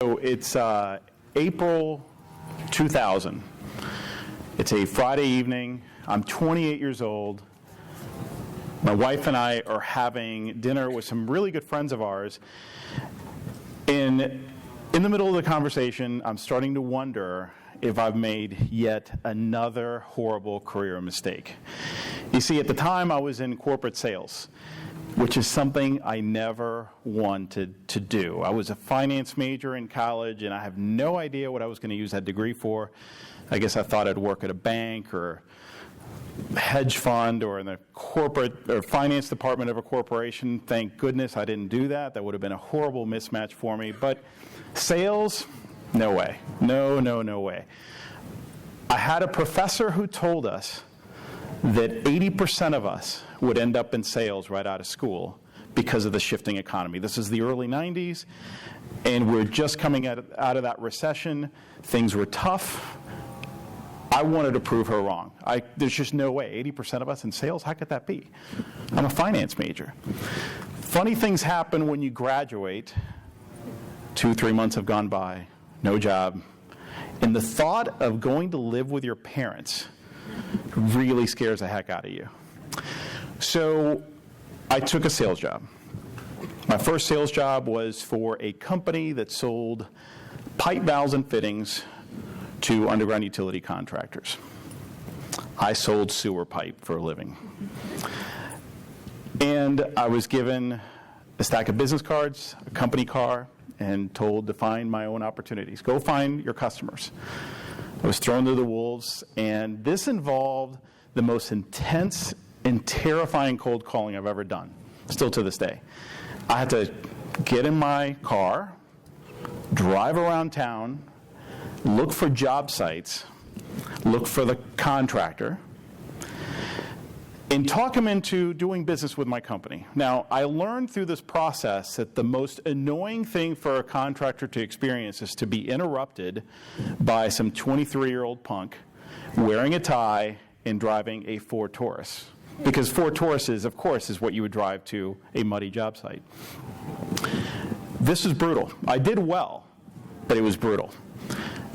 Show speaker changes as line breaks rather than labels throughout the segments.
So it's April 2000. It's a Friday evening. I'm 28 years old. My wife and I are having dinner with some really good friends of ours. And in the middle of the conversation, I'm starting to wonder if I've made yet another horrible career mistake. You see, at the time, I was in corporate sales, which is something I never wanted to do. I was a finance major in college, and I have no idea what I was going to use that degree for. I guess I thought I'd work at a bank or a hedge fund or in the corporate or finance department of a corporation. Thank goodness I didn't do that. That would have been a horrible mismatch for me. But sales, no way. No way. I had a professor who told us that 80% of us would end up in sales right out of school because of the shifting economy. This is the early 90s, and we're just coming out of that recession. Things were tough. I wanted to prove her wrong. There's just no way. 80% of us in sales? How could that be? I'm a finance major. Funny things happen when you graduate. 2-3 months have gone by, no job. And the thought of going to live with your parents really scares the heck out of you. So I took a sales job. My first sales job was for a company that sold pipe, valves, and fittings to underground utility contractors. I sold sewer pipe for a living. And I was given a stack of business cards, a company car, and told to find my own opportunities. Go find your customers. I was thrown to the wolves, and this involved the most intense and terrifying cold calling I've ever done, still to this day. I had to get in my car, drive around town, look for job sites, look for the contractor, and talk him into doing business with my company. Now, I learned through this process that the most annoying thing for a contractor to experience is to be interrupted by some 23-year-old punk wearing a tie and driving a Ford Taurus. Because Ford Tauruses, of course, is what you would drive to a muddy job site. This was brutal. I did well, but it was brutal.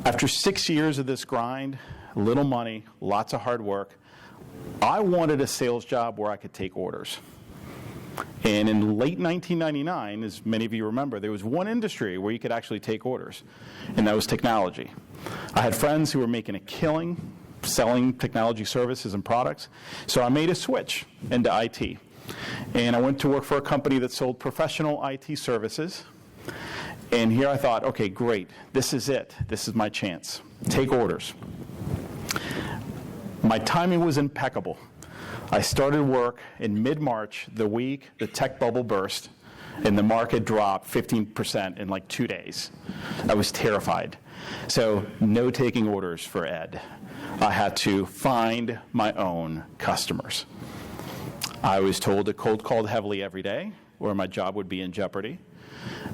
After 6 years of this grind, little money, lots of hard work, I wanted a sales job where I could take orders. And in late 1999, as many of you remember, there was one industry where you could actually take orders, and that was technology. I had friends who were making a killing selling technology services and products, so I made a switch into IT. And I went to work for a company that sold professional IT services. And here I thought, okay, great, this is it. This is my chance. Take orders. My timing was impeccable. I started work in mid-March, the week the tech bubble burst, and the market dropped 15% in like 2 days. I was terrified. So no taking orders for Ed. I had to find my own customers. I was told to cold call heavily every day, or my job would be in jeopardy.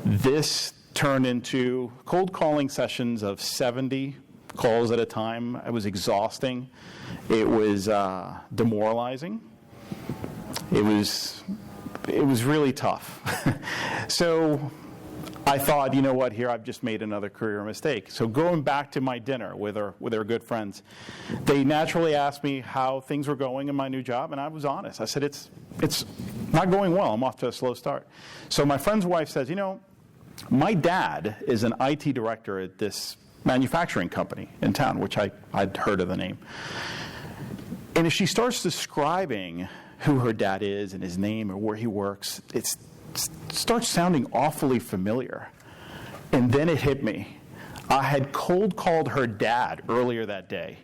This turned into cold calling sessions of 70 calls at a time. It was exhausting. It was demoralizing. It was really tough. So I thought, you know what, here I've just made another career mistake. So going back to my dinner with our good friends, they naturally asked me how things were going in my new job, and I was honest. I said, it's not going well. I'm off to a slow start. So my friend's wife says, you know, my dad is an IT director at this manufacturing company in town, which I'd heard of the name. And if she starts describing who her dad is and his name or where he works, it starts sounding awfully familiar. And then it hit me. I had cold called her dad earlier that day.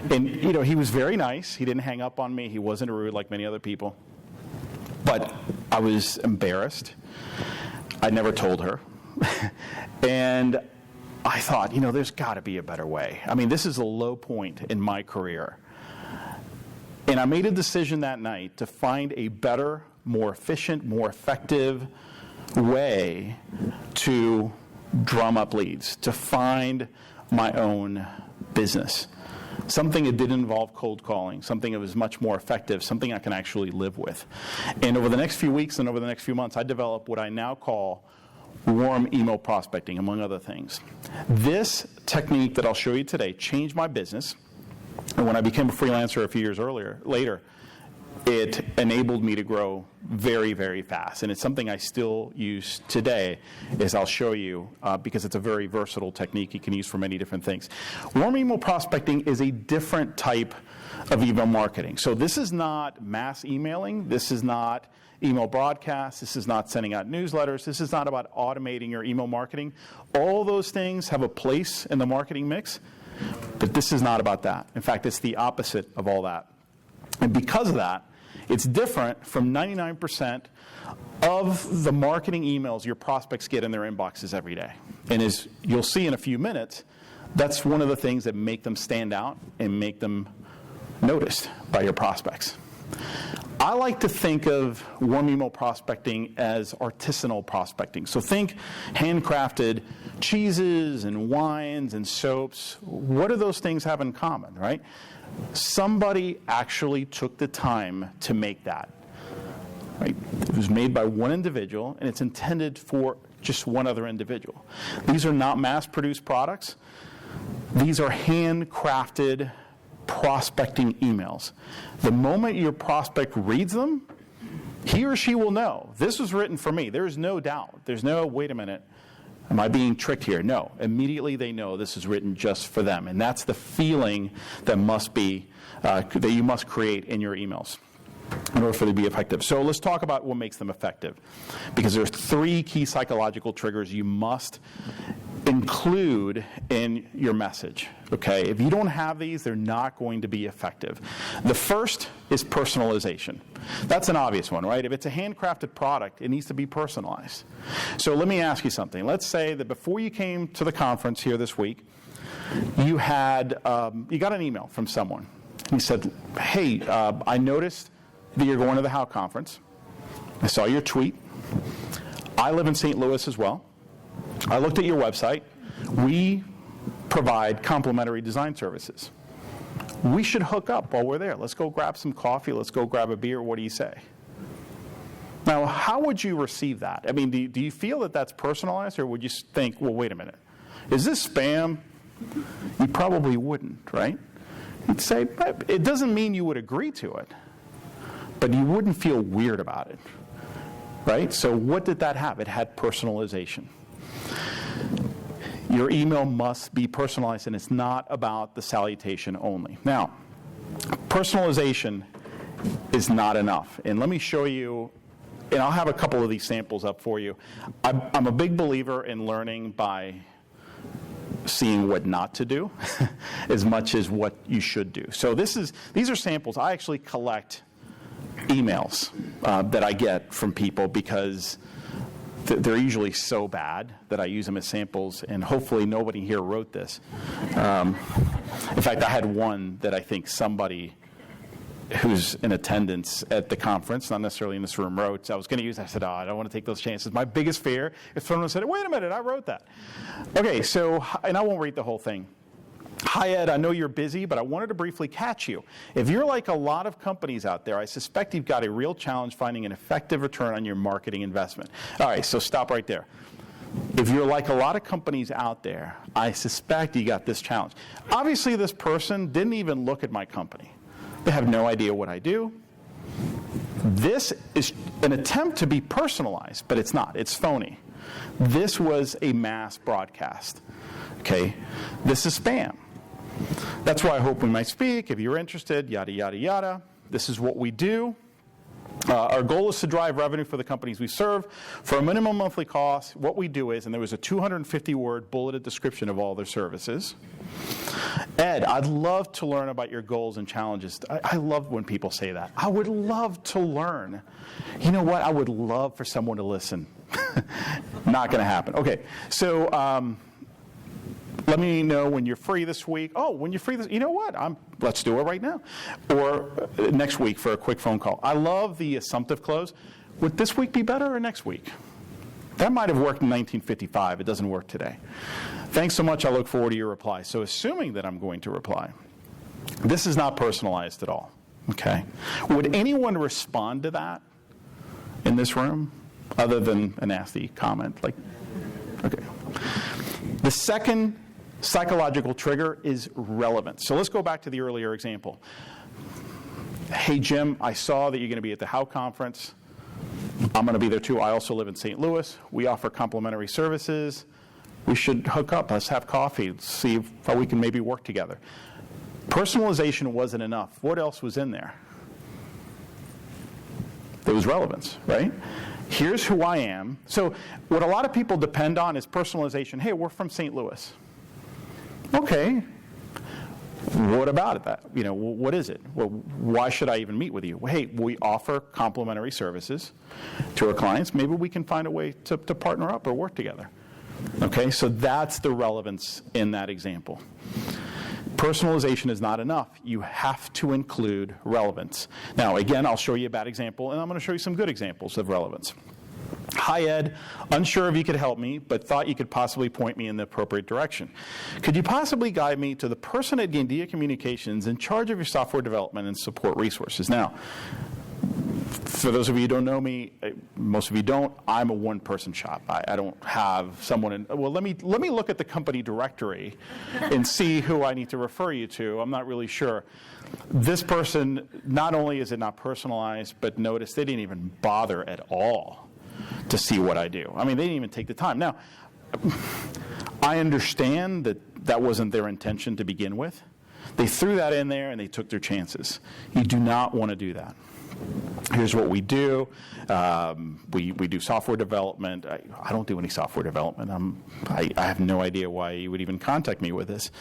And, you know, he was very nice. He didn't hang up on me. He wasn't rude like many other people. But I was embarrassed. I never told her. And I thought, you know, there's got to be a better way. I mean, this is a low point in my career. And I made a decision that night to find a better, more efficient, more effective way to drum up leads, to find my own business. Something that didn't involve cold calling, something that was much more effective, something I can actually live with. And over the next few weeks and over the next few months, I developed what I now call warm email prospecting, among other things. This technique that I'll show you today changed my business. And when I became a freelancer a few years later, it enabled me to grow very, very fast. And it's something I still use today, as I'll show you, because it's a very versatile technique you can use for many different things. Warm email prospecting is a different type of email marketing. So this is not mass emailing. This is not email broadcasts. This is not sending out newsletters. This is not about automating your email marketing. All those things have a place in the marketing mix, but this is not about that. In fact, it's the opposite of all that. And because of that, it's different from 99% of the marketing emails your prospects get in their inboxes every day. And as you'll see in a few minutes, that's one of the things that make them stand out and make them noticed by your prospects. I like to think of warm email prospecting as artisanal prospecting. So think handcrafted cheeses and wines and soaps. What do those things have in common, right? Somebody actually took the time to make that. Right? It was made by one individual, and it's intended for just one other individual. These are not mass-produced products. These are handcrafted prospecting emails. The moment your prospect reads them, he or she will know, this was written for me. There's no doubt. There's no, wait a minute, am I being tricked here? No. Immediately they know this is written just for them. And that's the feeling that must be, that you must create in your emails in order for them to be effective. So let's talk about what makes them effective. Because there's 3 key psychological triggers you must include in your message, okay? If you don't have these, they're not going to be effective. The first is personalization. That's an obvious one, right? If it's a handcrafted product, it needs to be personalized. So let me ask you something. Let's say that before you came to the conference here this week, you got an email from someone. He said, hey, I noticed that you're going to the How conference. I saw your tweet. I live in St. Louis as well. I looked at your website. We provide complimentary design services. We should hook up while we're there. Let's go grab some coffee. Let's go grab a beer. What do you say? Now, how would you receive that? I mean, do you feel that that's personalized, or would you think, well, wait a minute, is this spam? You probably wouldn't, right? You'd say, it doesn't mean you would agree to it, but you wouldn't feel weird about it, right? So what did that have? It had personalization. Your email must be personalized, and it's not about the salutation only. Now, personalization is not enough. And let me show you, and I'll have a couple of these samples up for you. I'm a big believer in learning by seeing what not to do as much as what you should do. So these are samples. I actually collect emails that I get from people because they're usually so bad that I use them as samples, and hopefully nobody here wrote this. In fact, I had one that I think somebody who's in attendance at the conference, not necessarily in this room, wrote. So I was going to use it. I said, I don't want to take those chances. My biggest fear is someone said, wait a minute, I wrote that. Okay, so, and I won't read the whole thing. Hi, Ed, I know you're busy, but I wanted to briefly catch you. If you're like a lot of companies out there, I suspect you've got a real challenge finding an effective return on your marketing investment. All right, so stop right there. If you're like a lot of companies out there, I suspect you got this challenge. Obviously, this person didn't even look at my company. They have no idea what I do. This is an attempt to be personalized, but it's not. It's phony. This was a mass broadcast. Okay? This is spam. That's why I hope we might speak. If you're interested, yada, yada, yada. This is what we do. Our goal is to drive revenue for the companies we serve. For a minimum monthly cost, what we do is, and there was a 250-word bulleted description of all their services. Ed, I'd love to learn about your goals and challenges. I love when people say that. I would love to learn. You know what? I would love for someone to listen. Not going to happen. Okay, so let me know when you're free this week. Oh, when you're free this, you know what? Let's do it right now. Or next week for a quick phone call. I love the assumptive close. Would this week be better or next week? That might have worked in 1955. It doesn't work today. Thanks so much. I look forward to your reply. So assuming that I'm going to reply, this is not personalized at all. Okay? Would anyone respond to that in this room? other than a nasty comment. Like, okay. The second psychological trigger is relevance. So let's go back to the earlier example. Hey, Jim, I saw that you're going to be at the How conference. I'm going to be there too. I also live in St. Louis. We offer complimentary services. We should hook up. Let's have coffee. See how we can maybe work together. Personalization wasn't enough. What else was in there? There was relevance, right? Here's who I am. So what a lot of people depend on is personalization. Hey, we're from St. Louis. Okay. What about it? That, what is it? Well, why should I even meet with you? Well, hey, we offer complimentary services to our clients. Maybe we can find a way to partner up or work together. Okay, so that's the relevance in that example. Personalization is not enough. You have to include relevance. Now, again, I'll show you a bad example, and I'm going to show you some good examples of relevance. Hi, Ed. Unsure if you could help me, but thought you could possibly point me in the appropriate direction. Could you possibly guide me to the person at Gandia Communications in charge of your software development and support resources? Now, for those of you who don't know me, most of you don't, I'm a one-person shop. I don't have someone in, well, let me look at the company directory and see who I need to refer you to. I'm not really sure. This person, not only is it not personalized, but notice they didn't even bother at all to see what I do. I mean, they didn't even take the time. Now, I understand that that wasn't their intention to begin with. They threw that in there and they took their chances. You do not want to do that. Here's what we do. We do software development. I don't do any software development. I have no idea why you would even contact me with this.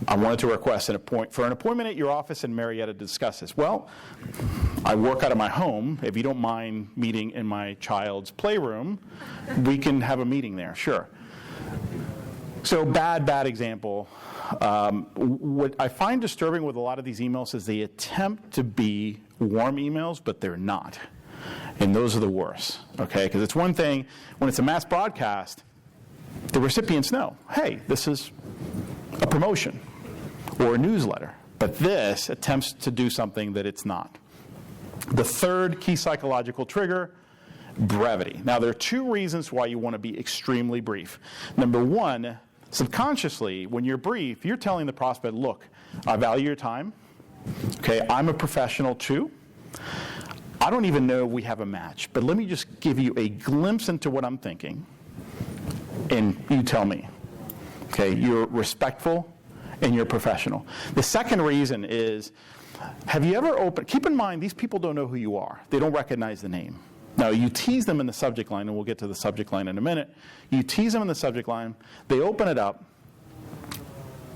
I wanted to request for an appointment at your office in Marietta to discuss this. Well, I work out of my home. If you don't mind meeting in my child's playroom, we can have a meeting there, sure. So bad example. What I find disturbing with a lot of these emails is they attempt to be warm emails, but they're not. And those are the worst, okay? Because it's one thing, when it's a mass broadcast, the recipients know, hey, this is a promotion or a newsletter. But this attempts to do something that it's not. The third key psychological trigger, brevity. Now, there are two reasons why you want to be extremely brief. Number one, subconsciously, when you're brief, you're telling the prospect, look, I value your time. Okay, I'm a professional too. I don't even know we have a match, but let me just give you a glimpse into what I'm thinking, and you tell me. Okay, you're respectful and you're professional. The second reason is, have you ever keep in mind, these people don't know who you are. They don't recognize the name. Now, you tease them in the subject line, and we'll get to the subject line in a minute. You tease them in the subject line, they open it up,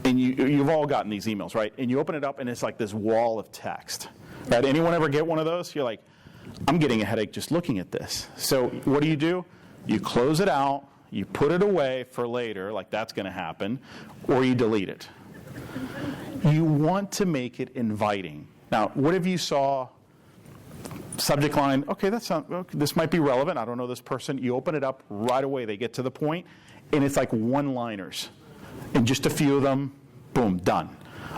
and you've all gotten these emails, right? And you open it up, and it's like this wall of text. Right? Anyone ever get one of those? You're like, I'm getting a headache just looking at this. So what do? You close it out, you put it away for later, like that's going to happen, or you delete it. You want to make it inviting. Now, what if you saw subject line, okay, this might be relevant, I don't know this person. You open it up right away, they get to the point, and it's like one-liners. And just a few of them, boom, done.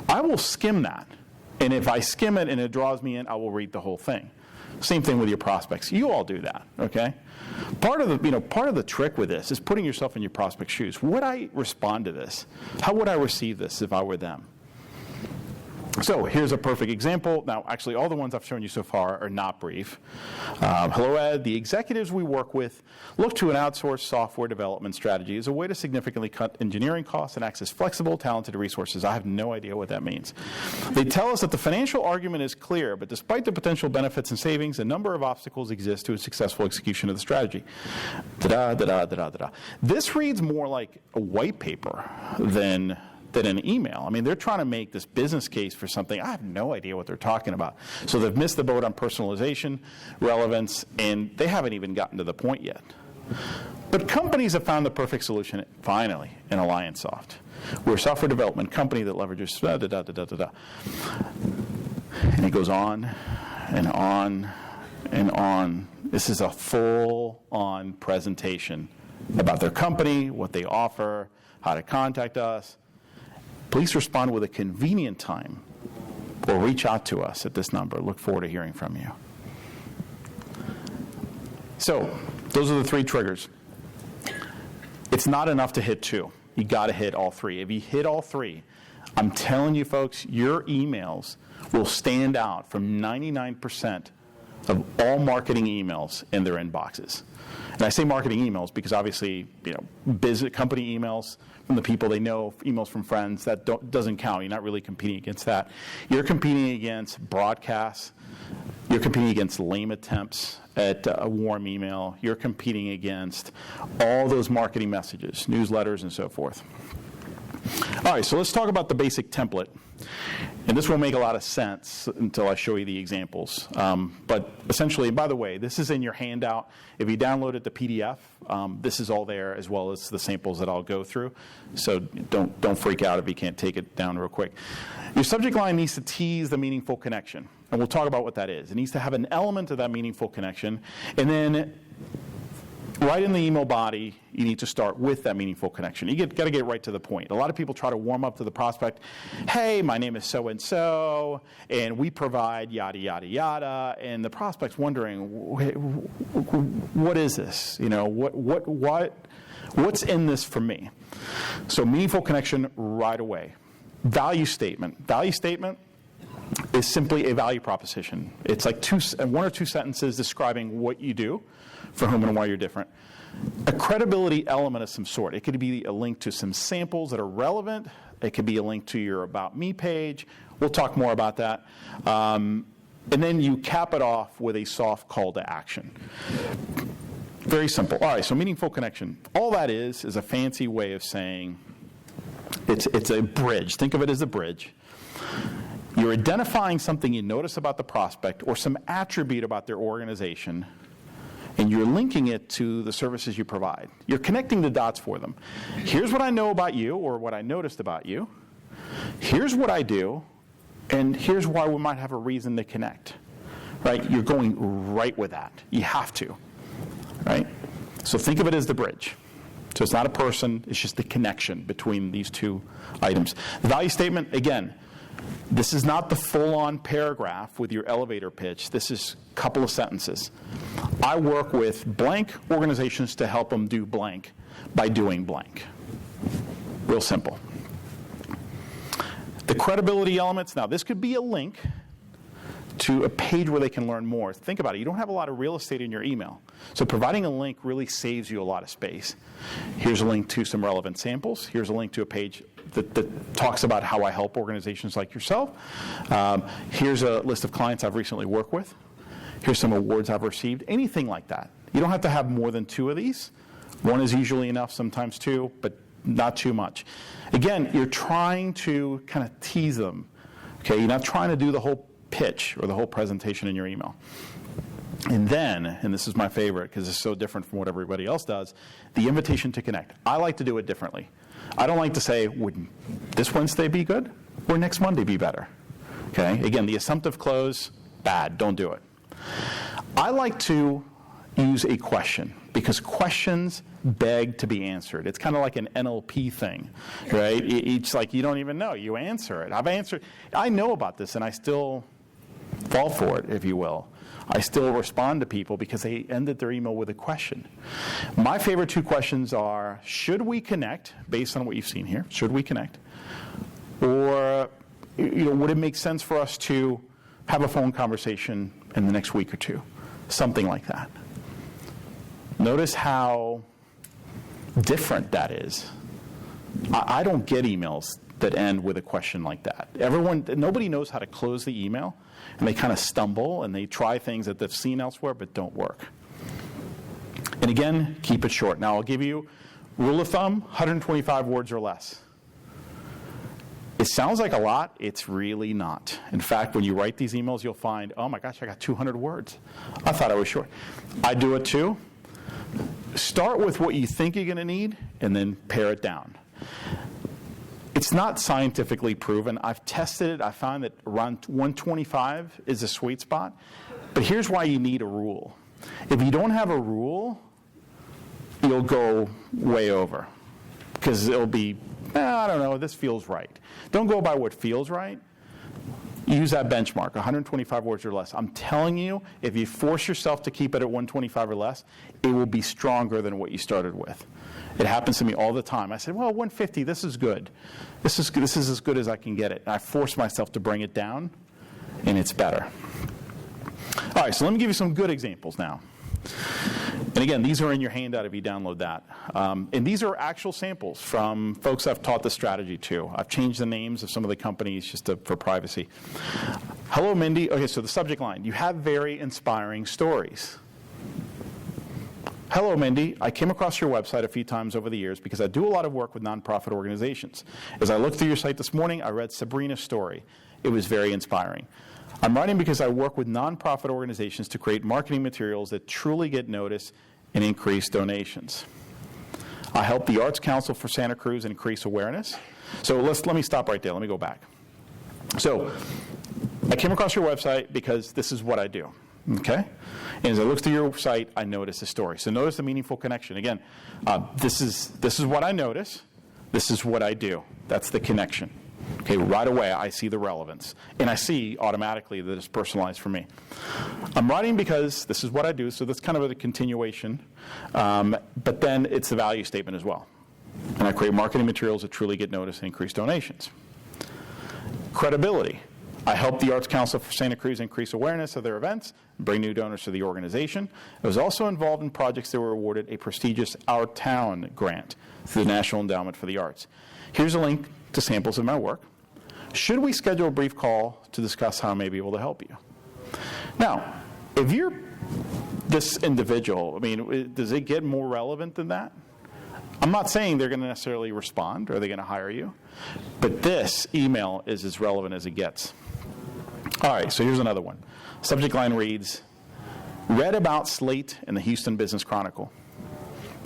I will skim that. And if I skim it and it draws me in, I will read the whole thing. Same thing with your prospects. You all do that, okay? Part of the trick with this is putting yourself in your prospect's shoes. Would I respond to this? How would I receive this if I were them? So here's a perfect example. Now, actually, all the ones I've shown you so far are not brief. Hello, Ed. The executives we work with look to an outsourced software development strategy as a way to significantly cut engineering costs and access flexible, talented resources. I have no idea what that means. They tell us that the financial argument is clear, but despite the potential benefits and savings, a number of obstacles exist to a successful execution of the strategy. This reads more like a white paper than an email. I mean, they're trying to make this business case for something. I have no idea what they're talking about. So they've missed the boat on personalization, relevance, and they haven't even gotten to the point yet. But companies have found the perfect solution, finally, in AllianceSoft. We're a software development company that leverages And it goes on and on and on. This is a full-on presentation about their company, what they offer, how to contact us. Please respond with a convenient time or reach out to us at this number. Look forward to hearing from you. So those are the 3 triggers. It's not enough to hit 2. You got to hit all 3. If you hit all 3, I'm telling you folks, your emails will stand out from 99% of all marketing emails in their inboxes. And I say marketing emails because obviously, business company emails from the people they know, emails from friends, that doesn't count. You're not really competing against that. You're competing against broadcasts. You're competing against lame attempts at a warm email. You're competing against all those marketing messages, newsletters, and so forth. All right, so let's talk about the basic template. And this will make a lot of sense until I show you the examples. But essentially, by the way, this is in your handout. If you download it to PDF, this is all there, as well as the samples that I'll go through. So don't freak out if you can't take it down real quick. Your subject line needs to tease the meaningful connection. And we'll talk about what that is. It needs to have an element of that meaningful connection. And then right in the email body, you need to start with that meaningful connection. You got to get right to the point. A lot of people try to warm up to the prospect. Hey, my name is so-and-so, and we provide yada, yada, yada. And the prospect's wondering, what is this? What's in this for me? So meaningful connection right away. Value statement. Value statement is simply a value proposition. It's like 1 or 2 sentences describing what you do, for whom and why you're different. A credibility element of some sort. It could be a link to some samples that are relevant. It could be a link to your About Me page. We'll talk more about that. And then you cap it off with a soft call to action. Very simple. All right, so meaningful connection. All that is a fancy way of saying it's a bridge. Think of it as a bridge. You're identifying something you notice about the prospect or some attribute about their organization, and you're linking it to the services you provide. You're connecting the dots for them. Here's what I know about you, or what I noticed about you. Here's what I do, and here's why we might have a reason to connect. Right? You're going right with that. You have to. Right? So think of it as the bridge. So it's not a person, it's just the connection between these 2 items. The value statement, again, this is not the full-on paragraph with your elevator pitch. This is a couple of sentences. I work with blank organizations to help them do blank by doing blank. Real simple. The credibility elements, now this could be a link to a page where they can learn more. Think about it. You don't have a lot of real estate in your email. So providing a link really saves you a lot of space. Here's a link to some relevant samples. Here's a link to a page that talks about how I help organizations like yourself. Here's a list of clients I've recently worked with. Here's some awards I've received. Anything like that. You don't have to have more than 2 of these. 1 is usually enough, sometimes 2, but not too much. Again, you're trying to kind of tease them. Okay, you're not trying to do the whole pitch or the whole presentation in your email. And then, and this is my favorite because it's so different from what everybody else does, the invitation to connect. I like to do it differently. I don't like to say, would this Wednesday be good or next Monday be better? Okay, again, the assumptive close, bad, don't do it. I like to use a question because questions beg to be answered. It's kind of like an NLP thing, right? It's like you don't even know, you answer it. I know about this and I still fall for it, if you will. I still respond to people because they ended their email with a question. My favorite 2 questions are, should we connect, based on what you've seen here, should we connect? Or, would it make sense for us to have a phone conversation in the next week or 2? Something like that. Notice how different that is. I don't get emails that end with a question like that. Nobody knows how to close the email, and they kind of stumble and they try things that they've seen elsewhere but don't work. And again, keep it short. Now I'll give you rule of thumb, 125 words or less. It sounds like a lot, it's really not. In fact, when you write these emails, you'll find, oh my gosh, I got 200 words. I thought I was short. I do it too. Start with what you think you're going to need and then pare it down. It's not scientifically proven. I've tested it. I found that around 125 is a sweet spot. But here's why you need a rule. If you don't have a rule, you'll go way over. Because it'll be, I don't know, this feels right. Don't go by what feels right. use that benchmark, 125 words or less. I'm telling you, if you force yourself to keep it at 125 or less, it will be stronger than what you started with. It happens to me all the time. I said, well, 150, this is good. This is as good as I can get it. And I force myself to bring it down, and it's better. All right, so let me give you some good examples now. And again, these are in your handout if you download that. And these are actual samples from folks I've taught the strategy to. I've changed the names of some of the companies just for privacy. Hello, Mindy. Okay, so the subject line, you have very inspiring stories. Hello, Mindy. I came across your website a few times over the years because I do a lot of work with nonprofit organizations. As I looked through your site this morning, I read Sabrina's story. It was very inspiring. I'm writing because I work with nonprofit organizations to create marketing materials that truly get noticed and increase donations. I help the Arts Council for Santa Cruz increase awareness. So let me stop right there. Let me go back. So I came across your website because this is what I do. Okay? And as I looked through your site, I noticed the story. So notice the meaningful connection. Again, this is what I notice. This is what I do. That's the connection. Okay, right away I see the relevance. And I see automatically that it's personalized for me. I'm writing because this is what I do, so that's kind of a continuation. But then it's the value statement as well. And I create marketing materials that truly get noticed and increase donations. Credibility. I help the Arts Council for Santa Cruz increase awareness of their events, and bring new donors to the organization. I was also involved in projects that were awarded a prestigious Our Town grant through the National Endowment for the Arts. Here's a link to samples of my work. Should we schedule a brief call to discuss how I may be able to help you? Now, if you're this individual, I mean, does it get more relevant than that? I'm not saying they're going to necessarily respond or they're going to hire you, but this email is as relevant as it gets. All right, so here's another one. Subject line reads, read about Slate in the Houston Business Chronicle.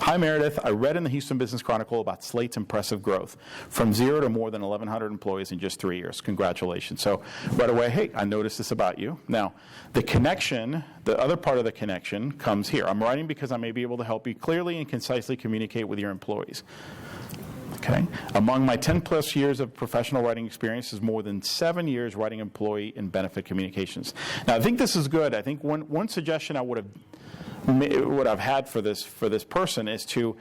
Hi, Meredith. I read in the Houston Business Chronicle about Slate's impressive growth from 0 to more than 1,100 employees in just 3 years. Congratulations. So right away, hey, I noticed this about you. Now, the connection, the other part of the connection comes here. I'm writing because I may be able to help you clearly and concisely communicate with your employees. Okay. Among my 10-plus years of professional writing experience is more than 7 years writing employee and benefit communications. Now, I think this is good. I think one suggestion I would have what I've had for this person is to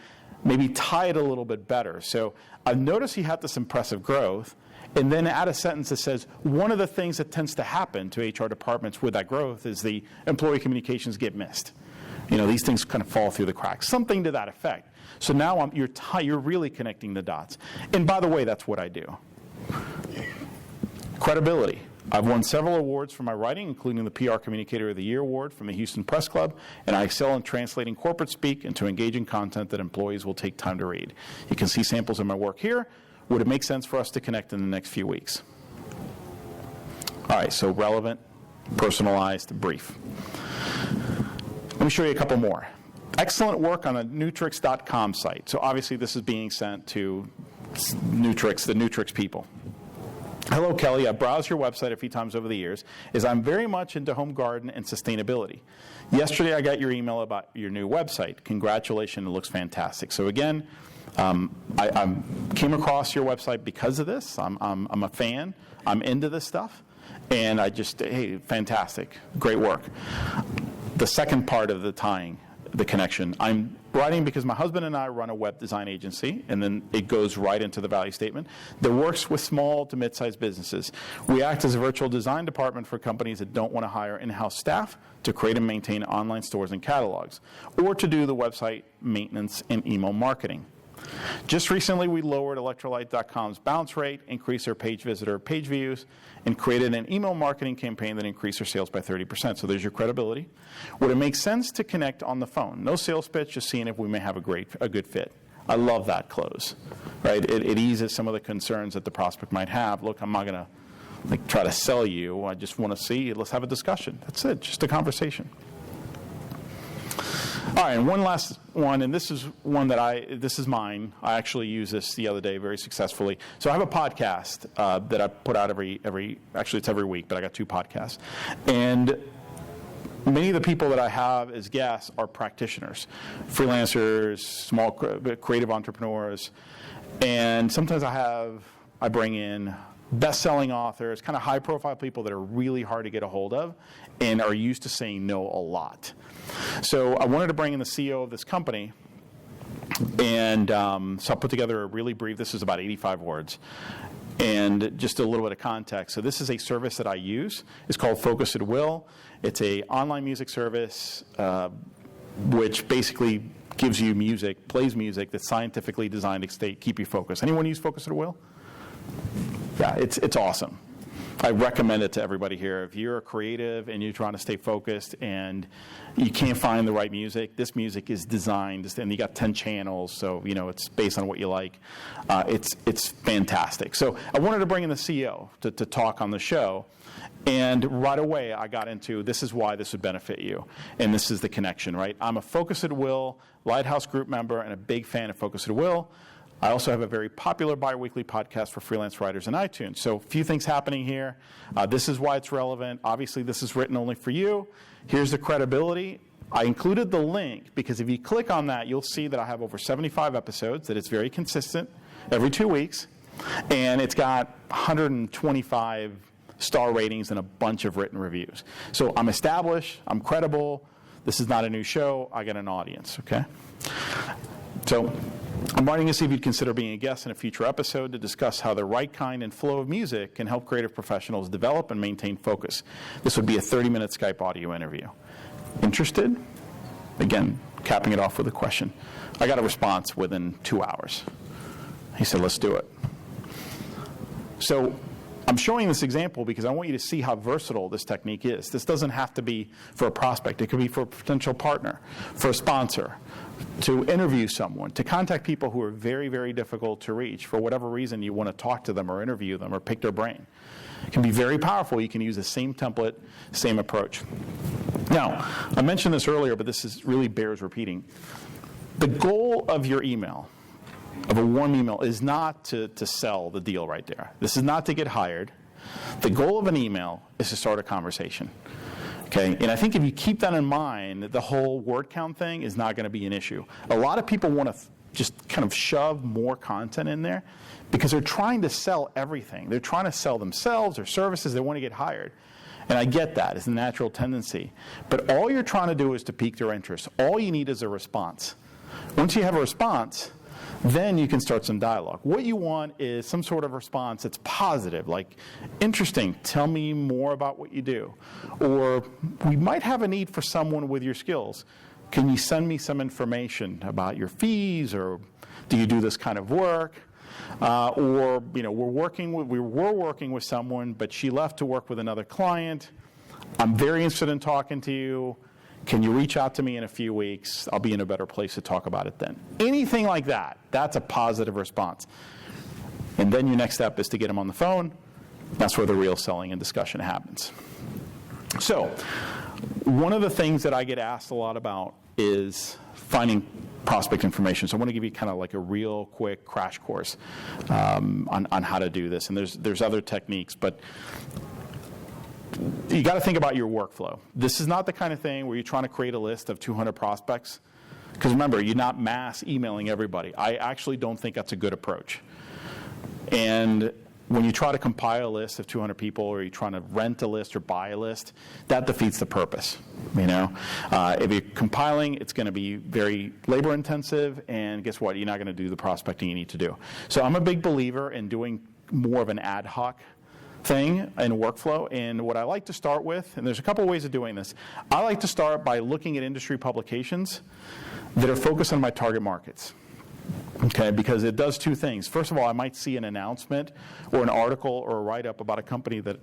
maybe tie it a little bit better. So I've noticed he had this impressive growth, and then add a sentence that says, one of the things that tends to happen to HR departments with that growth is the employee communications get missed. You know, these things kind of fall through the cracks. Something to that effect. So now you're really connecting the dots. And by the way, that's what I do. Credibility. I've won several awards for my writing, including the PR Communicator of the Year Award from the Houston Press Club, and I excel in translating corporate speak into engaging content that employees will take time to read. You can see samples of my work here. Would it make sense for us to connect in the next few weeks? All right, so relevant, personalized, brief. Let me show you a couple more. Excellent work on the Nutrix.com site. So obviously this is being sent to Nutrix, the Nutrix people. Hello, Kelly. I browsed your website a few times over the years, as I'm very much into home garden and sustainability. Yesterday, I got your email about your new website. Congratulations, it looks fantastic. So again, I came across your website because of this. I'm a fan. I'm into this stuff. And I just, hey, fantastic. Great work. The second part of the tying, the connection, I'm writing because my husband and I run a web design agency, and then it goes right into the value statement, that works with small to mid-sized businesses. We act as a virtual design department for companies that don't want to hire in-house staff to create and maintain online stores and catalogs, or to do the website maintenance and email marketing. Just recently, we lowered Electrolyte.com's bounce rate, increased their page visitor page views, and created an email marketing campaign that increased their sales by 30%. So there's your credibility. Would it make sense to connect on the phone? No sales pitch, just seeing if we may have a good fit. I love that close, right? It eases some of the concerns that the prospect might have. Look, I'm not going to try to sell you. I just want to see. Let's have a discussion. That's it. Just a conversation. All right, and one last one, and this is one that this is mine. I actually use this the other day very successfully. So I have a podcast that I put out actually it's every week, but I got 2 podcasts. And many of the people that I have as guests are practitioners, freelancers, small creative entrepreneurs. And sometimes I bring in best-selling authors, kind of high-profile people that are really hard to get a hold of and are used to saying no a lot. So I wanted to bring in the CEO of this company, and so I put together a really brief, this is about 85 words, and just a little bit of context. So this is a service that I use. It's called Focus at Will. It's an online music service which basically gives you music, plays music that's scientifically designed to keep you focused. Anyone use Focus at Will? Yeah, it's awesome. I recommend it to everybody here. If you're a creative and you're trying to stay focused and you can't find the right music, this music is designed, and you got 10 channels, so it's based on what you like. It's fantastic. So I wanted to bring in the CEO to talk on the show, and right away I got into this is why this would benefit you, and this is the connection, right? I'm a Focus at Will Lighthouse Group member and a big fan of Focus at Will. I also have a very popular bi-weekly podcast for freelance writers in iTunes. So a few things happening here. This is why it's relevant. Obviously, this is written only for you. Here's the credibility. I included the link because if you click on that, you'll see that I have over 75 episodes, that it's very consistent every 2 weeks, and it's got 125 star ratings and a bunch of written reviews. So I'm established. I'm credible. This is not a new show. I got an audience, okay? So I'm writing to see if you'd consider being a guest in a future episode to discuss how the right kind and flow of music can help creative professionals develop and maintain focus. This would be a 30-minute Skype audio interview. Interested? Again, capping it off with a question. I got a response within 2 hours. He said, let's do it. So I'm showing this example because I want you to see how versatile this technique is. This doesn't have to be for a prospect. It could be for a potential partner, for a sponsor, to interview someone, to contact people who are very, very difficult to reach. For whatever reason, you want to talk to them or interview them or pick their brain. It can be very powerful. You can use the same template, same approach. Now, I mentioned this earlier, but this really bears repeating. The goal of your email, of a warm email, is not to sell the deal right there. This is not to get hired. The goal of an email is to start a conversation. Okay, and I think if you keep that in mind, the whole word count thing is not going to be an issue. A lot of people want to just kind of shove more content in there because they're trying to sell everything. They're trying to sell themselves or services. They want to get hired. And I get that. It's a natural tendency. But all you're trying to do is to pique their interest. All you need is a response. Once you have a response, then you can start some dialogue. What you want is some sort of response that's positive, like, interesting, tell me more about what you do. Or, we might have a need for someone with your skills. Can you send me some information about your fees, or do you do this kind of work? Or, we're working with someone, but she left to work with another client. I'm very interested in talking to you. Can you reach out to me in a few weeks? I'll be in a better place to talk about it then. Anything like that, that's a positive response. And then your next step is to get them on the phone. That's where the real selling and discussion happens. So, one of the things that I get asked a lot about is finding prospect information. So I want to give you kind of like a real quick crash course on how to do this. And there's other techniques, but you got to think about your workflow. This is not the kind of thing where you're trying to create a list of 200 prospects. Because remember, you're not mass emailing everybody. I actually don't think that's a good approach. And when you try to compile a list of 200 people, or you're trying to rent a list or buy a list, that defeats the purpose. If you're compiling, it's going to be very labor intensive, and guess what? You're not going to do the prospecting you need to do. So I'm a big believer in doing more of an ad hoc thing in workflow, and what I like to start with, and there's a couple ways of doing this. I like to start by looking at industry publications that are focused on my target markets. Okay, because it does two things. First of all, I might see an announcement or an article or a write-up about a company that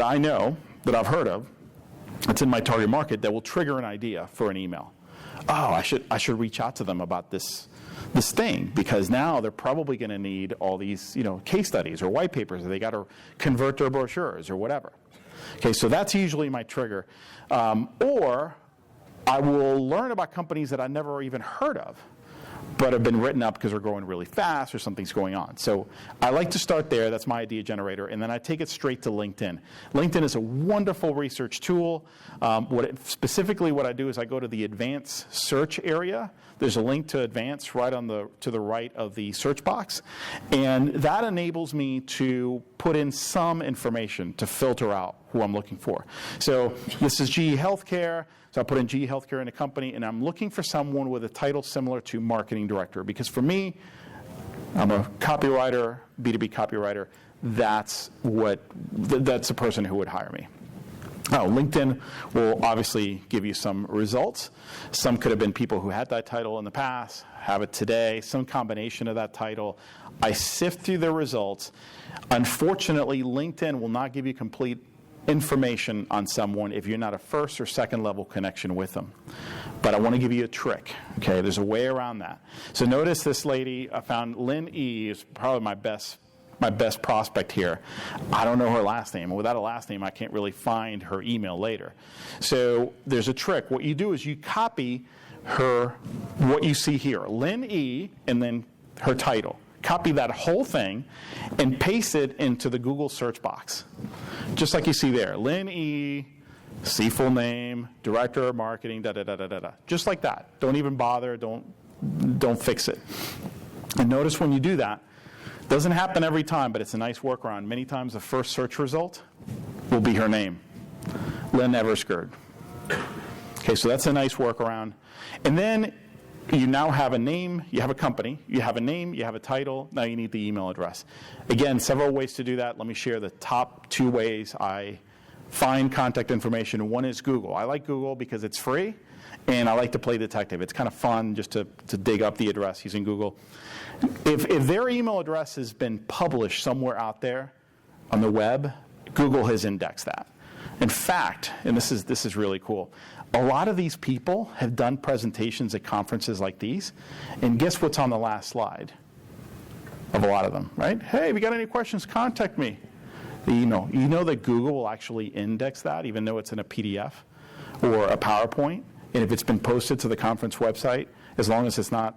I know, that I've heard of, that's in my target market, that will trigger an idea for an email. Oh, I should reach out to them about this thing, because now they're probably going to need all these, case studies or white papers, or they got to convert their brochures or whatever. Okay, so that's usually my trigger. Or I will learn about companies that I never even heard of, but have been written up because they're growing really fast or something's going on. So I like to start there. That's my idea generator. And then I take it straight to LinkedIn. LinkedIn is a wonderful research tool. Specifically what I do is I go to the advanced search area. There's a link to advanced right to the right of the search box. And that enables me to put in some information to filter out who I'm looking for. So this is GE Healthcare. So I put in GE Healthcare in a company, and I'm looking for someone with a title similar to marketing director. Because for me, I'm a copywriter, B2B copywriter. That's the person who would hire me. Oh, LinkedIn will obviously give you some results. Some could have been people who had that title in the past, have it today, some combination of that title. I sift through the results. Unfortunately, LinkedIn will not give you complete information on someone if you're not a first or second level connection with them. But I want to give you a trick. Okay, there's a way around that. So notice this lady, I found Lynn E. is probably my best prospect here. I don't know her last name. And without a last name, I can't really find her email later. So there's a trick. What you do is you copy what you see here, Lynn E., and then her title. Copy that whole thing and paste it into the Google search box. Just like you see there, Lynn E., see full name, director of marketing, da-da-da-da-da-da. Just like that. Don't even bother, don't fix it. And notice when you do that, doesn't happen every time, but it's a nice workaround. Many times the first search result will be her name, Lynn Eversgerd. Okay, so that's a nice workaround. And then you now have a name, you have a company, you have a name, you have a title, now you need the email address. Again, several ways to do that. Let me share the top 2 ways I find contact information. One is Google. I like Google because it's free, and I like to play detective. It's kind of fun just to dig up the address using Google. If their email address has been published somewhere out there on the web, Google has indexed that. In fact, and this is really cool, a lot of these people have done presentations at conferences like these, and guess what's on the last slide of a lot of them, right? Hey, if you got any questions, contact me. You know that Google will actually index that, even though it's in a PDF or a PowerPoint, and if it's been posted to the conference website, as long as it's not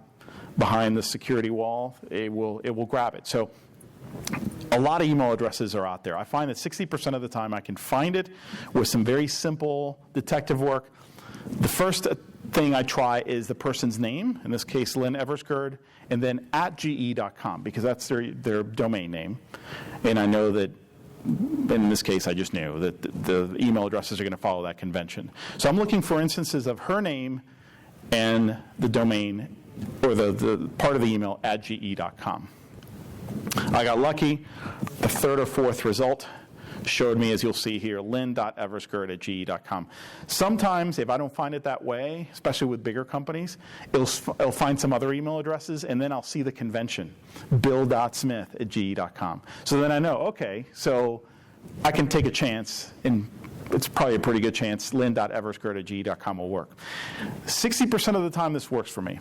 behind the security wall, it will grab it. So a lot of email addresses are out there. I find that 60% of the time I can find it with some very simple detective work. The first thing I try is the person's name, in this case Lynn Eversgerd, and then @ge.com, because that's their domain name. And I know that in this case I just knew that the email addresses are going to follow that convention. So I'm looking for instances of her name and the domain, or the part of the email @ge.com. I got lucky. The third or fourth result showed me, as you'll see here, lynn.eversgerd@ge.com. Sometimes, if I don't find it that way, especially with bigger companies, it'll find some other email addresses, and then I'll see the convention, bill.smith@ge.com. So then I know, okay, so I can take a chance, and it's probably a pretty good chance lynn.eversgerd@ge.com will work. 60% of the time this works for me.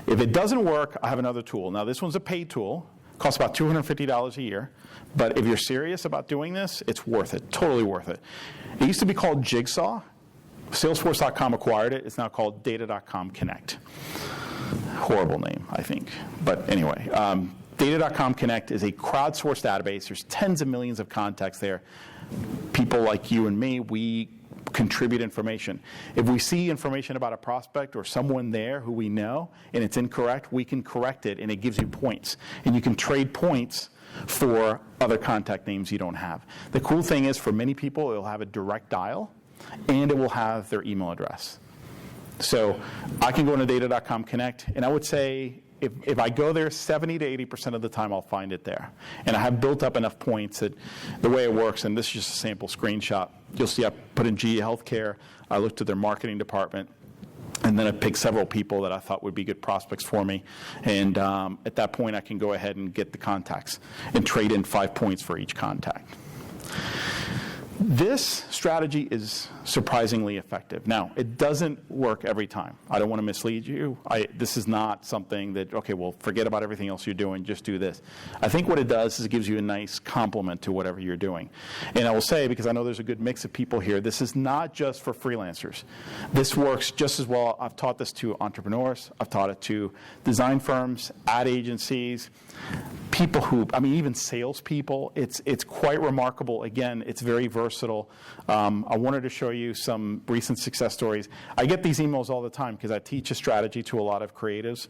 If it doesn't work, I have another tool. Now, this one's a paid tool. Costs about $250 a year. But if you're serious about doing this, it's worth it. Totally worth it. It used to be called Jigsaw. Salesforce.com acquired it. It's now called Data.com Connect. Horrible name, I think. But anyway, Data.com Connect is a crowdsourced database. There's tens of millions of contacts there. People like you and me, we contribute information. If we see information about a prospect or someone there who we know and it's incorrect, we can correct it, and it gives you points. And you can trade points for other contact names you don't have. The cool thing is, for many people, it'll have a direct dial, and it will have their email address. So I can go into Data.com Connect, and I would say if I go there 70 to 80% of the time, I'll find it there. And I have built up enough points that the way it works, and this is just a sample screenshot, you'll see I put in GE Healthcare, I looked at their marketing department, and then I picked several people that I thought would be good prospects for me. And at that point, I can go ahead and get the contacts and trade in 5 points for each contact. This strategy is surprisingly effective. Now, it doesn't work every time. I don't want to mislead you. This is not something that, okay, well, forget about everything else you're doing, just do this. I think what it does is it gives you a nice complement to whatever you're doing. And I will say, because I know there's a good mix of people here, this is not just for freelancers. This works just as well. I've taught this to entrepreneurs. I've taught it to design firms, ad agencies, people who, even salespeople. It's quite remarkable. Again, it's very versatile. I wanted to show you some recent success stories. I get these emails all the time because I teach a strategy to a lot of creatives.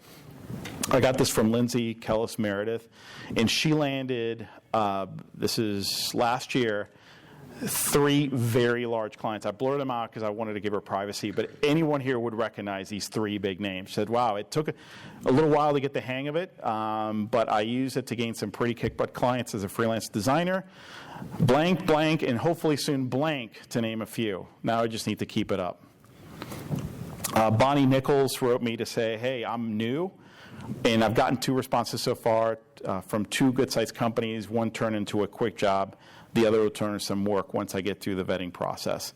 I got this from Lindsay Kellis Meredith, and she landed, this is last year, 3 very large clients. I blurred them out because I wanted to give her privacy, but anyone here would recognize these 3 big names. Said, wow, it took a little while to get the hang of it, but I used it to gain some pretty kick-butt clients as a freelance designer. Blank, blank, and hopefully soon blank, to name a few. Now I just need to keep it up. Bonnie Nichols wrote me to say, hey, I'm new, and I've gotten 2 responses so far from 2 good size companies. One turned into a quick job. The other will turn into some work once I get through the vetting process.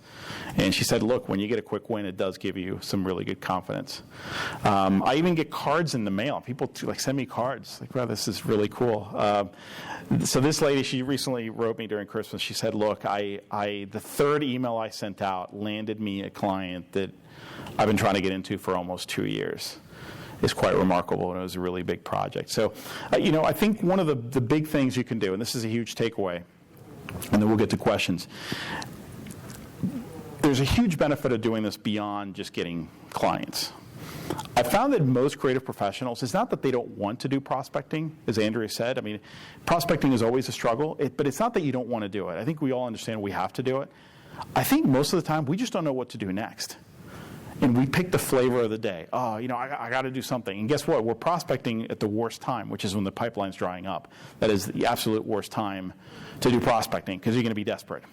And she said, look, when you get a quick win, it does give you some really good confidence. I even get cards in the mail. People send me cards. Like, wow, this is really cool. So this lady, she recently wrote me during Christmas. She said, look, the 3rd email I sent out landed me a client that I've been trying to get into for almost 2 years. It's quite remarkable, and it was a really big project. So, I think one of the big things you can do, and this is a huge takeaway, and then we'll get to questions. There's a huge benefit of doing this beyond just getting clients. I found that most creative professionals, it's not that they don't want to do prospecting, as Andrea said. Prospecting is always a struggle, but it's not that you don't want to do it. I think we all understand we have to do it. I think most of the time we just don't know what to do next. And we pick the flavor of the day. I got to do something. And guess what? We're prospecting at the worst time, which is when the pipeline's drying up. That is the absolute worst time to do prospecting because you're going to be desperate.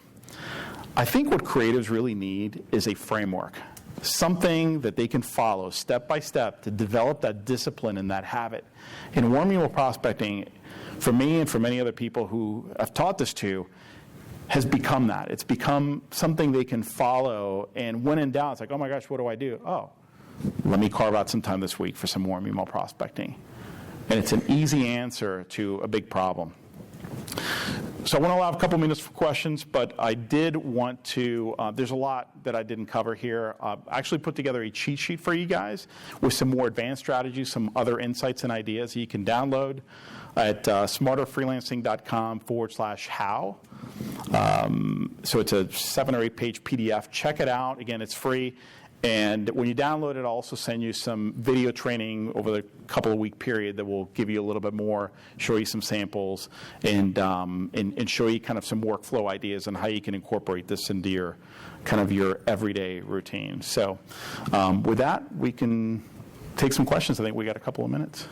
I think what creatives really need is a framework, something that they can follow step by step to develop that discipline and that habit. And warm email prospecting, for me and for many other people who I've taught this to, has become that. It's become something they can follow, and when in doubt, it's like, oh my gosh, what do I do? Oh, let me carve out some time this week for some warm email prospecting. And it's an easy answer to a big problem. So I want to allow a couple minutes for questions, but I did want to, there's a lot that I didn't cover here. I actually put together a cheat sheet for you guys with some more advanced strategies, some other insights and ideas you can download at smarterfreelancing.com/how. So it's a 7 or 8 page PDF. Check it out. Again, it's free. And when you download it, I'll also send you some video training over the couple of week period that will give you a little bit more, show you some samples, and show you kind of some workflow ideas on how you can incorporate this into your kind of your everyday routine. So with that, we can take some questions. I think we got a couple of minutes.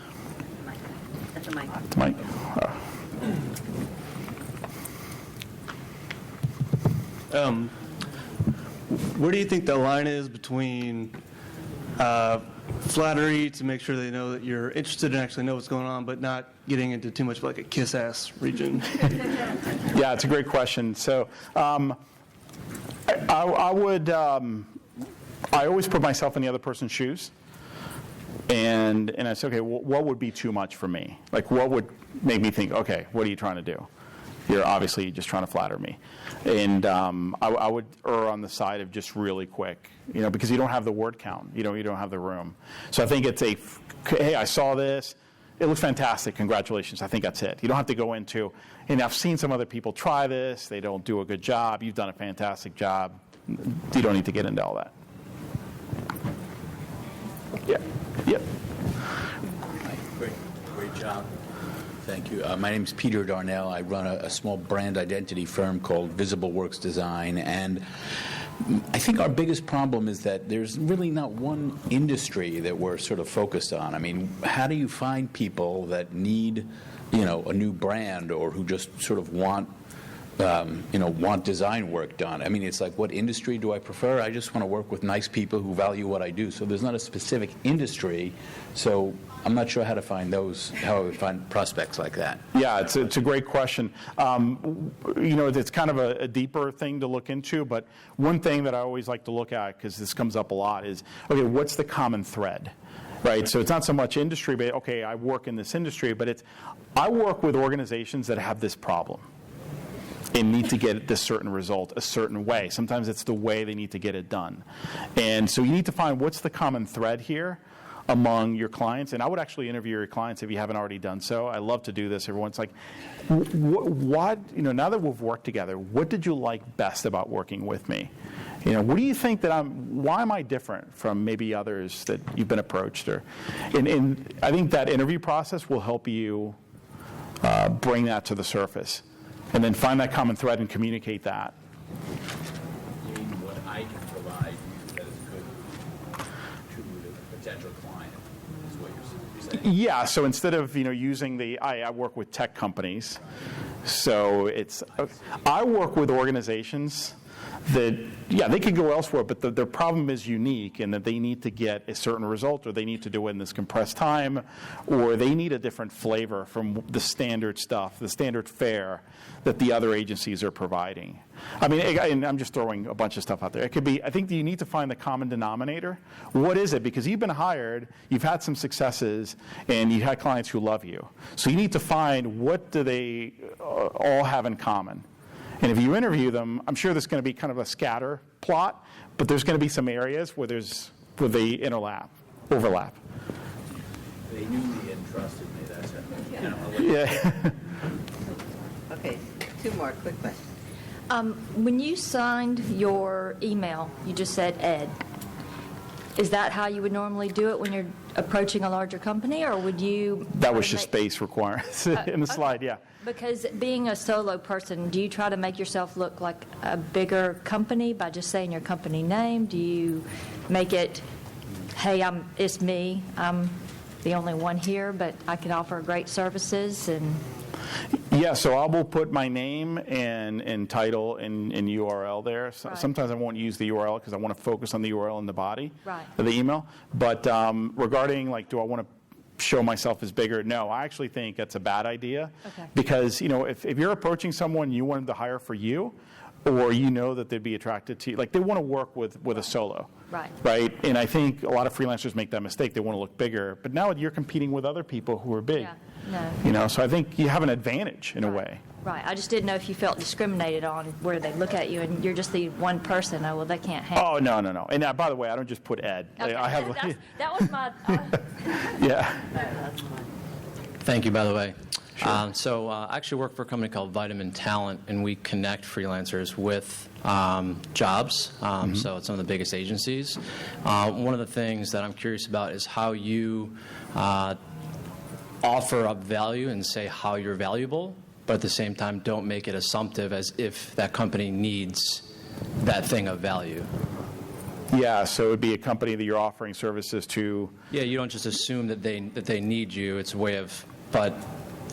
That's a mic.
The mic.
Where do you think the line is between flattery to make sure they know that you're interested and actually know what's going on, but not getting into too much of like a kiss-ass region?
Yeah, it's a great question. So I always put myself in the other person's shoes. And I said, okay, what would be too much for me? Like, what would make me think, okay, what are you trying to do? You're obviously just trying to flatter me. And I would err on the side of just really quick, because you don't have the word count. You don't have the room. So I think it's hey, I saw this. It looks fantastic. Congratulations. I think that's it. You don't have to go into, and I've seen some other people try this. They don't do a good job. You've done a fantastic job. You don't need to get into all that. Yeah. Yep.
Great job. Thank you. My name is Peter Darnell. I run a small brand identity firm called Visible Works Design, and I think our biggest problem is that there's really not one industry that we're sort of focused on. I mean, how do you find people that need, a new brand or who just sort of want want design work done. I mean, it's like, what industry do I prefer? I just want to work with nice people who value what I do. So there's not a specific industry. So I'm not sure how to find how I would find prospects like that.
Yeah, it's a great question. It's kind of a deeper thing to look into, but one thing that I always like to look at, because this comes up a lot, is, okay, what's the common thread? Right, so it's not so much industry, but okay, I work in this industry, but I work with organizations that have this problem and need to get this certain result a certain way. Sometimes it's the way they need to get it done. And so you need to find what's the common thread here among your clients. And I would actually interview your clients if you haven't already done so. I love to do this. Everyone's like, now that we've worked together, what did you like best about working with me? What do you think why am I different from maybe others that you've been approached? And I think that interview process will help you bring that to the surface. And then find that common thread and communicate that.
You mean what I can provide you that is good to a potential client, is what you're saying?
Yeah, so instead of using I work with tech companies, so I work with organizations that, they could go elsewhere, but their problem is unique in that they need to get a certain result, or they need to do it in this compressed time, or they need a different flavor from the standard stuff, the standard fare that the other agencies are providing. I mean, and I'm just throwing a bunch of stuff out there. It could be, I think you need to find the common denominator. What is it? Because you've been hired, you've had some successes, and you had clients who love you. So you need to find, what do they all have in common? And if you interview them, I'm sure there's going to be kind of a scatter plot, but there's going to be some areas where they overlap.
They knew me and trusted me. That's it.
Yeah.
Okay, 2 more quick questions.
When you signed your email, you just said Ed. Is that how you would normally do it when you're approaching a larger company, or would you?
That was just space requirements in the slide, yeah.
Because being a solo person, do you try to make yourself look like a bigger company by just saying your company name? Do you make it, hey, it's me, I'm the only one here, but I can offer great services? And
Yeah, so I will put my name and title and URL there. So
Right.
Sometimes I won't use the URL because I want to focus on the URL in the body
Right.
of the email. But regarding, do I want to show myself as bigger? No, I actually think that's a bad idea.
Okay.
Because, if you're approaching someone you want them to hire for you, or that they'd be attracted to you, they want to work with a solo.
Right.
Right? And I think a lot of freelancers make that mistake. They want to look bigger. But now you're competing with other people who are big.
Yeah, no.
So I think you have an advantage in a way.
Right. I just didn't know if you felt discriminated on where they look at you and you're just the one person. Oh, well, they can't hang.
Oh, no. And by the way, I don't just put Ed.
Okay.
I have,
that was my.
yeah.
Thank you, by the way. Sure. I actually work for a company called Vitamin Talent, and we connect freelancers with jobs, so it's some of the biggest agencies. One of the things that I'm curious about is how you offer up value and say how you're valuable, but at the same time don't make it assumptive as if that company needs that thing of value.
Yeah, so it would be a company that you're offering services to.
Yeah, you don't just assume that they need you. It's a way of, but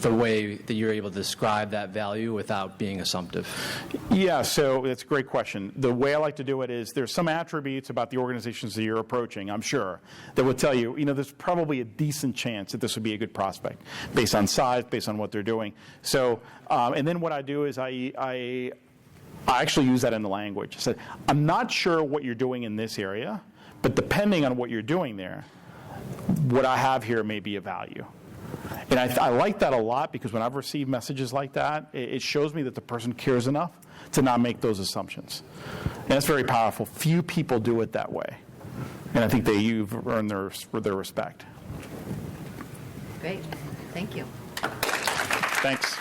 the way that you're able to describe that value without being assumptive.
Yeah, so that's a great question. The way I like to do it is there's some attributes about the organizations that you're approaching, I'm sure, that will tell you, there's probably a decent chance that this would be a good prospect based on size, based on what they're doing. So, and then what I do is I actually use that in the language. I said, I'm not sure what you're doing in this area, but depending on what you're doing there, what I have here may be of value. And I like that a lot because when I've received messages like that, it shows me that the person cares enough to not make those assumptions. And that's very powerful. Few people do it that way. And I think you've earned their respect.
Great. Thank you.
Thanks.